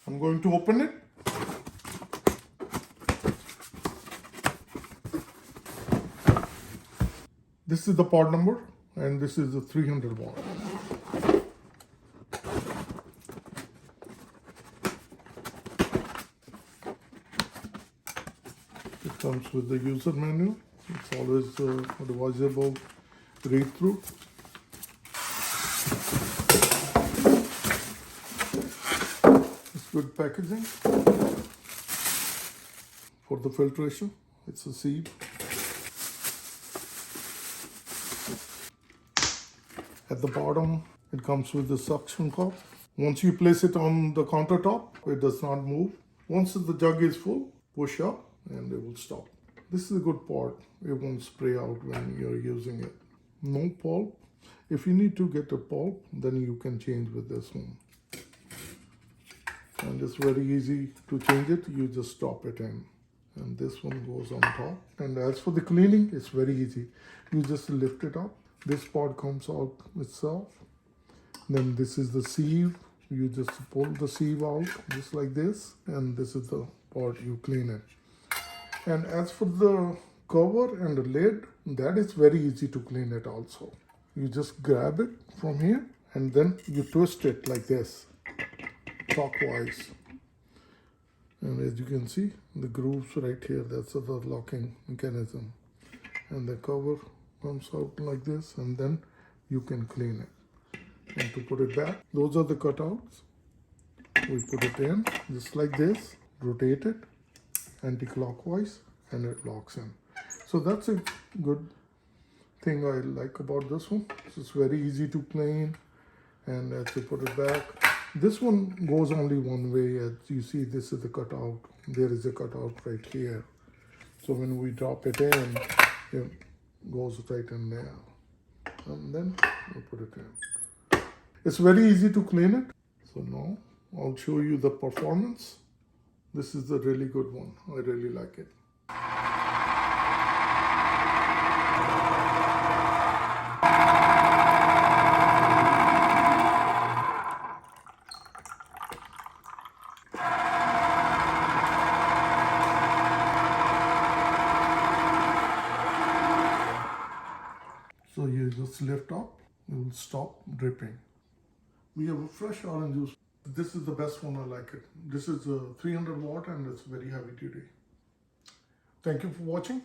I'm going to open it. This is the part number, and this is the 300 watt. It comes with the user manual. It's always a revisable read through. It's good packaging. For the filtration, it's a sieve. At the bottom, it comes with the suction cup. Once you place it on the countertop, it does not move. Once the jug is full, push up and it will stop. This is a good part. It won't spray out when you're using it. No pulp. If you need to get a pulp, then you can change with this one. And it's very easy to change it. You just drop it in. And this one goes on top. And as for the cleaning, it's very easy. You just lift it up. This part comes out itself. Then this is the sieve. You just pull the sieve out just like this. And this is the part you clean it. And as for the cover and the lid, that is very easy to clean it also. You just grab it from here and then you twist it like this, clockwise. And as you can see, the grooves right here, that's the locking mechanism. And the cover comes out like this, and then you can clean it. And to put it back, those are the cutouts. We put it in just like this, rotate it anti-clockwise, and it locks in. So that's a good thing I like about this one. It's very easy to clean, and as you put it back, this one goes only one way. As you see, this is the cutout. There is a cutout right here. So when we drop it in, it goes right in there. And then we put it in. It's very easy to clean it. So now I'll show you the performance. This is a really good one. I really like it. So you just lift up, it will stop dripping. We have a fresh orange juice. This is the best one, I like it. This is a 300 watt and it's very heavy duty. Thank you for watching.